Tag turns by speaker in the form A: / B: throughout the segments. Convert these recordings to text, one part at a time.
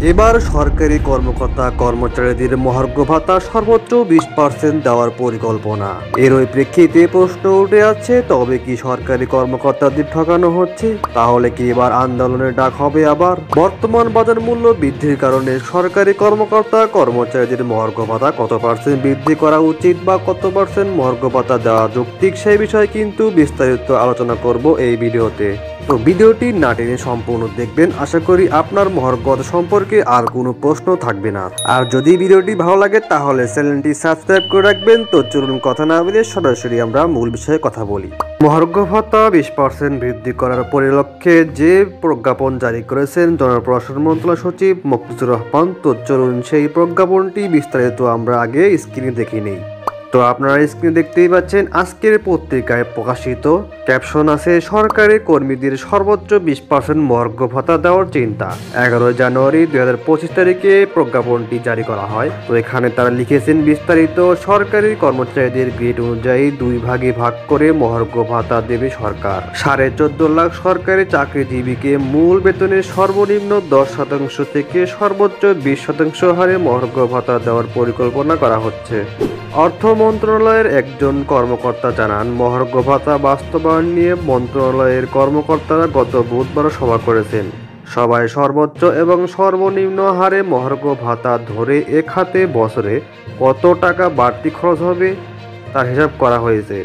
A: এবার সরকারি কর্মকর্তা কর্মচারীদের মহার্ঘ ভাতা সর্বোচ্চ 20% দেওয়ার পরিকল্পনা। এর ওই প্রেক্ষিতে প্রশ্ন উঠে আছে, তবে কি সরকারি কর্মকর্তাদের ঠকানো হচ্ছে? তাহলে কি এবার আন্দোলনের ডাক হবে আবার? বর্তমান বাজার মূল্য বৃদ্ধির কারণে সরকারি কর্মকর্তা কর্মচারীদের মহার্ঘ ভাতা কত পার্সেন্ট বৃদ্ধি করা উচিত বা কত পার্সেন্ট মহার্ঘ ভাতা দেওয়া যৌক্তিক, সেই বিষয়ে কিন্তু বিস্তারিত আলোচনা করব এই ভিডিওতে। তো ভিডিওটি না টেনে সম্পূর্ণ দেখবেন, আশা করি আপনার মহার্ঘ ভাতা সম্পর্কে আর কোনো প্রশ্ন থাকবে না। আর যদি ভিডিওটি ভালো লাগে তাহলে চ্যানেলটি সাবস্ক্রাইব করে রাখবেন। তো চলুন কথা না বলে সরাসরি আমরা মূল বিষয়ে কথা বলি। মহার্ঘ ভাতা 20% বৃদ্ধি করার পরিলক্ষ্যে যে প্রজ্ঞাপন জারি করেছেন জনপ্রশাসন মন্ত্রণালয় সচিব মকসুদুর রহমান, তো চলুন সেই প্রজ্ঞাপনটি বিস্তারিত আমরা আগে স্ক্রিনে দেখে নেই। তো আপনারা স্ক্রিনে দেখতেই পাচ্ছেন, আজকের পত্রিকায় প্রকাশিত ক্যাপশন আছে, সরকারি কর্মীদের সর্বোচ্চ 20% মহার্ঘ ভাতা দেওয়ার চিন্তা। 11 জানুয়ারি 2025 তারিখে প্রজ্ঞাপনটি জারি করা হয়। তো এখানে তারা লিখেছেন বিস্তারিত, সরকারি কর্মচারীদের গ্রেড অনুযায়ী 2 ভাগে ভাগ করে মহার্ঘ ভাতা দেবে সরকার। 14.5 লাখ সরকারি চাকরিজীবীকে মূল বেতনের সর্বনিম্ন 10% থেকে সর্বোচ্চ 20% হারে মহার্ঘ ভাতা দেওয়ার পরিকল্পনা করা হচ্ছে। অর্থ মন্ত্রণালয়ের একজন কর্মকর্তা জানান, মহার্ঘ ভাতা বাস্তবায়ন নিয়ে মন্ত্রণালয়ের কর্মকর্তারা গত বুধবার সভা করেছেন। সভায় সর্বোচ্চ এবং সর্বনিম্ন হারে মহার্ঘ ভাতা ধরে এ খাতে বছরে কত টাকা বাড়তি খরচ হবে তার হিসাব করা হয়েছে।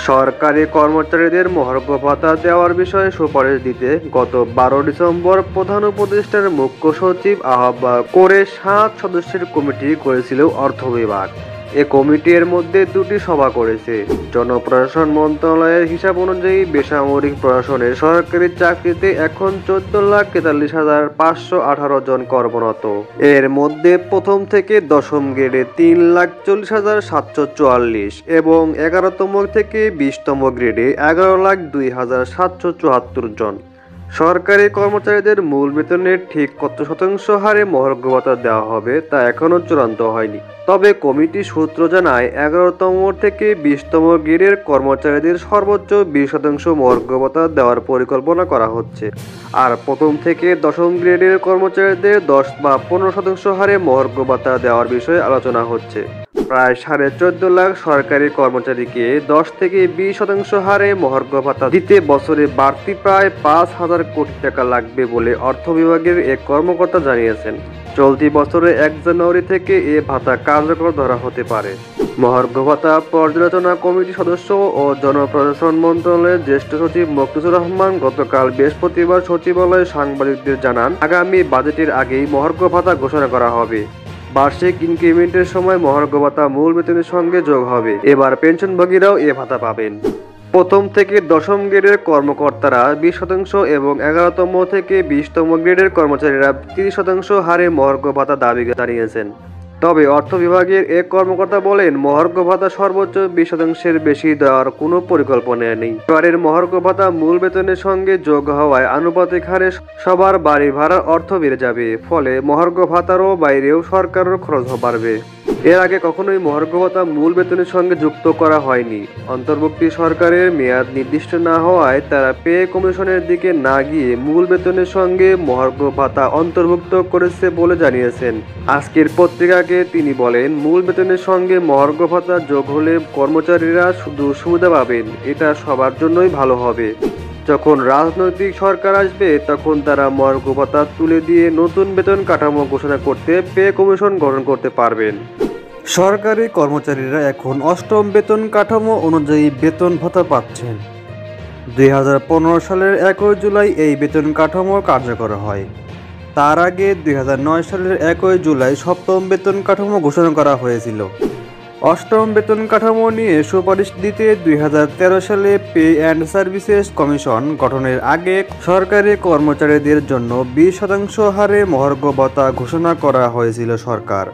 A: সরকারি কর্মচারীদের মহার্ঘ ভাতা দেওয়ার বিষয়ে সুপারিশ দিতে গত 12 ডিসেম্বর প্রধান উপদেষ্টার মুখ্য সচিব আহ্বান করে 7 সদস্যের কমিটি করেছিল অর্থ বিভাগ। এ কমিটির মধ্যে 2টি সভা করেছে। জনপ্রশাসন মন্ত্রণালয়ের হিসাব অনুযায়ী বেসামরিক প্রশাসনের সরকারি চাকরিতে এখন 14,43,518 জন কর্মরত। এর মধ্যে প্রথম থেকে 10ম গ্রেডে 3,40,744 এবং 11তম থেকে 20তম গ্রেডে 11,02,774 জন। সরকারি কর্মচারীদের মূল বেতনের ঠিক কত শতাংশ হারে মহার্ঘ ভাতা দেওয়া হবে তা এখনও চূড়ান্ত হয়নি। তবে কমিটি সূত্র জানায়, 11তম থেকে 20তম গ্রেডের কর্মচারীদের সর্বোচ্চ 20% মহার্ঘ ভাতা দেওয়ার পরিকল্পনা করা হচ্ছে। আর প্রথম থেকে 10ম গ্রেডের কর্মচারীদের 10 বা 15% হারে মহার্ঘ ভাতা দেওয়ার বিষয়ে আলোচনা হচ্ছে। প্রায় 14.5 লাখ সরকারি কর্মচারীকে 10 থেকে 20% হারে মহার্ঘ ভাতা দিতে বছরে বাড়তি প্রায় 5,000 কোটি টাকা লাগবে বলে অর্থ বিভাগের এক কর্মকর্তা জানিয়েছেন। চলতি বছরে 1 জানুয়ারি থেকে এ ভাতা কার্যকর ধরা হতে পারে। মহার্ঘ ভাতা পর্যালোচনা কমিটির সদস্য ও জনপ্রশাসন মন্ত্রণালয়ের জ্যেষ্ঠ সচিব মকসুদুর রহমান গতকাল বৃহস্পতিবার সচিবালয়ে সাংবাদিকদের জানান, আগামী বাজেটের আগেই মহার্ঘ ভাতা ঘোষণা করা হবে। বার্ষিক ইনক্রিমেন্টের সময় মহার্ঘ ভাতা মূল বেতনের সঙ্গে যোগ হবে। এবার পেনশনভোগীরাও এ ভাতা পাবেন। প্রথম থেকে 10ম গ্রেডের কর্মকর্তারা 20% এবং 11তম থেকে 20তম গ্রেডের কর্মচারীরা 30% হারে মহার্ঘ ভাতা দাবি জানিয়েছেন। তবে অর্থ বিভাগের এক কর্মকর্তা বলেন, মহার্ঘ ভাতা সর্বোচ্চ 20%-এর বেশি দেওয়ার কোনো পরিকল্পনা নেই। এবারের মহার্ঘ ভাতা মূল বেতনের সঙ্গে যোগ হওয়ায় আনুপাতিক হারে সবার বাড়ি ভাড়ার অর্থ বেড়ে যাবে। ফলে মহার্ঘ ভাতারও বাইরেও সরকারের খরচ বাড়বে। এর আগে কখনোই মহার্ঘ ভাতা মূল বেতনের সঙ্গে যুক্ত করা হয়নি। অন্তর্বর্তী সরকারের মেয়াদ নির্দিষ্ট না হওয়ায় তারা পে কমিশনের দিকে না গিয়ে মূল বেতনের সঙ্গে মহার্ঘ ভাতা অন্তর্ভুক্ত করেছে বলে জানিয়েছেন। আজকের পত্রিকাকে তিনি বলেন, মূল বেতনের সঙ্গে মহার্ঘ ভাতা যোগ হলে কর্মচারীরা শুধু সুবিধা পাবেন, এটা সবার জন্যই ভালো হবে। যখন রাজনৈতিক সরকার আসবে তখন তারা মহার্ঘ ভাতা তুলে দিয়ে নতুন বেতন কাঠামো ঘোষণা করতে পে কমিশন গঠন করতে পারবেন। সরকারি কর্মচারীরা এখন 8ম বেতন কাঠামো অনুযায়ী বেতন ভাতা পাচ্ছেন। 2015 সালের 1 জুলাই এই বেতন কাঠামো কার্যকর হয়। তার আগে 2009 সালের 1 জুলাই 7ম বেতন কাঠামো ঘোষণা করা হয়েছিল। 8ম বেতন কাঠামো নিয়ে সুপারিশ দিতে 2013 সালে পে অ্যান্ড সার্ভিসেস কমিশন গঠনের আগে সরকারি কর্মচারীদের জন্য 20% হারে মহার্ঘ ভাতা ঘোষণা করা হয়েছিল সরকার।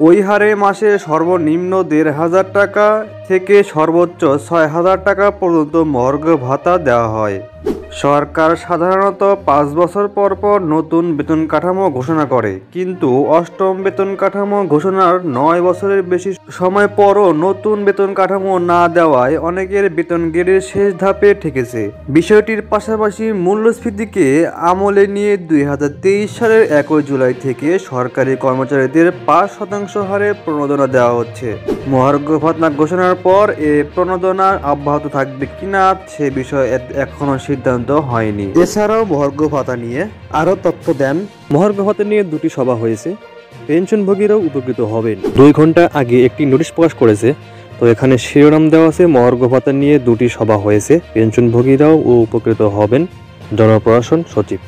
A: ওই হারে মাসে সর্বনিম্ন 1,500 টাকা থেকে সর্বোচ্চ ৬,০০০ টাকা পর্যন্ত মহার্ঘ ভাতা দেওয়া হয়। সরকার সাধারণত ৫ বছর পর পর নতুন বেতন কাঠামো ঘোষণা করে, কিন্তু অষ্টম বেতন কাঠামো ঘোষণার ৯ বছরের বেশি সময় পরও নতুন বেতন কাঠামো না দেওয়ায় অনেকের বেতন গ্রেডের শেষ ধাপে ঠেকেছে। বিষয়টির পাশাপাশি মূল্যস্ফীতিকে আমলে নিয়ে ২০২৩ সালের ১ জুলাই থেকে সরকারি কর্মচারীদের ৫% হারে প্রণোদনা দেওয়া হচ্ছে। মহার্ঘ ভাতা ঘোষণার পর এ প্রণোদনা অব্যাহত থাকবে কিনা সে বিষয়ে এখনো সিদ্ধান্ত হয়নি। এছাড়াও মহার্ঘ ভাতা নিয়ে আরো তথ্য দেন।
B: মহার্ঘ ভাতা নিয়ে দুটি সভা হয়েছে, পেনশনভোগীরাও উপকৃত হবেন। ২ ঘন্টা আগে একটি নোটিশ প্রকাশ করেছে, তো এখানে শিরোনাম দেওয়া আছে মহার্ঘ ভাতা নিয়ে দুটি সভা হয়েছে, পেনশনভোগীরাও উপকৃত হবেন। জনপ্রশাসন সচিব।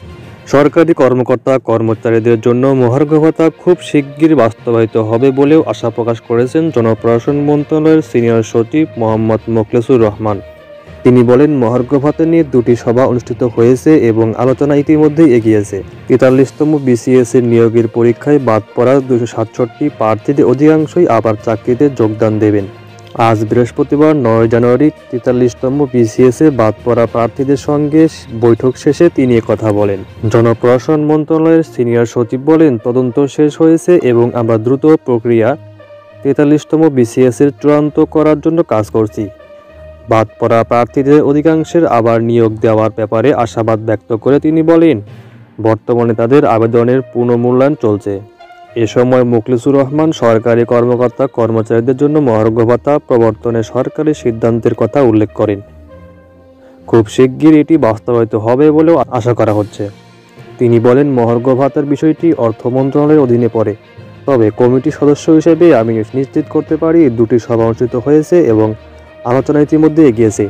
B: সরকারি কর্মকর্তা কর্মচারীদের জন্য মহার্ঘ ভাতা খুব শিগগির বাস্তবায়িত হবে বলেও আশা প্রকাশ করেছেন জনপ্রশাসন মন্ত্রণালয়ের সিনিয়র সচিব মোহাম্মদ মোখলেসুর রহমান। তিনি বলেন, মহার্ঘ ভাতা নিয়ে দুটি সভা অনুষ্ঠিত হয়েছে এবং আলোচনা ইতিমধ্যেই এগিয়েছে। ৪৩তম বিসিএস এর নিয়োগের পরীক্ষায় বাদ পড়া ২৬৭ প্রার্থীদের অধিকাংশই আবার চাকরিতে যোগদান দেবেন। আজ বৃহস্পতিবার ৯ জানুয়ারি ৪৩তম বিসিএস এ বাদ পড়া প্রার্থীদের সঙ্গে বৈঠক শেষে তিনি কথা বলেন। জনপ্রশাসন মন্ত্রণালয়ের সিনিয়র সচিব বলেন, তদন্ত শেষ হয়েছে এবং আমরা দ্রুত প্রক্রিয়া ৪৩তম বিসিএস এর চূড়ান্ত করার জন্য কাজ করছি। বাদ পড়া প্রার্থীদের অধিকাংশের আবার নিয়োগ দেওয়ার ব্যাপারে আশাবাদ ব্যক্ত করে তিনি বলেন, বর্তমানে তাদের আবেদনের পুনর্মূল্যায়ন চলছে। এ সময় মোখলেসুর রহমান সরকারি কর্মকর্তা কর্মচারীদের জন্য মহার্ঘ ভাতা প্রবর্তনের সরকারি সিদ্ধান্তের কথা উল্লেখ করেন। খুব শিগগির এটি বাস্তবায়িত হবে বলেও আশা করা হচ্ছে। তিনি বলেন, মহার্ঘ ভাতার বিষয়টি অর্থ মন্ত্রণালয়ের অধীনে পড়ে, তবে কমিটির সদস্য হিসেবে আমি নিশ্চিত করতে পারি দুটি সভা অনুষ্ঠিত হয়েছে এবং আলোচনা ইতিমধ্যে এগিয়েছে।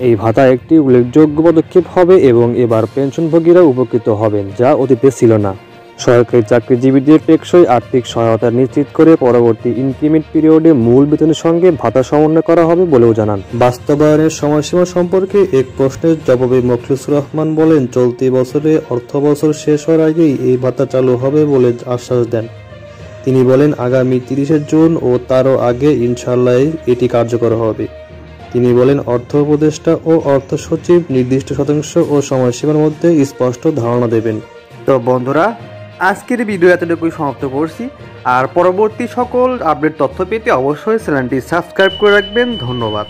B: এই ভাতা একটি উল্লেখযোগ্য পদক্ষেপ হবে এবং এবার পেনশনভোগীরা উপকৃত হবেন, যা অতীতে ছিল না। সরকারি চাকরিজীবীদের টেকসই আর্থিক সহায়তা নিশ্চিত করে পরবর্তী ইনক্রিমেন্ট পিরিয়ডে মূল বেতনের সঙ্গে ভাতা সমন্বয় করা হবে বলেও জানান। বাস্তবায়নের সময়সীমা সম্পর্কে এক প্রশ্নের জবাবে মোখলেসুর রহমান বলেন, চলতি বছরে অর্থবছর শেষ হওয়ার আগেই এই ভাতা চালু হবে বলে আশ্বাস দেন। তিনি বলেন, আগামী ৩০শে জুন ও তারও আগে ইনশাআল্লাহ এটি কার্যকর হবে। তিনি বলেন, অর্থ উপদেষ্টা ও অর্থ সচিব নির্দিষ্ট শতাংশ ও সময়সীমার মধ্যে স্পষ্ট ধারণা দেবেন।
A: তো বন্ধুরা, আজকের ভিডিও এতটুকুই সমাপ্ত করছি। আর পরবর্তী সকল আপডেট তথ্য পেতে অবশ্যই চ্যানেলটি সাবস্ক্রাইব করে রাখবেন। ধন্যবাদ।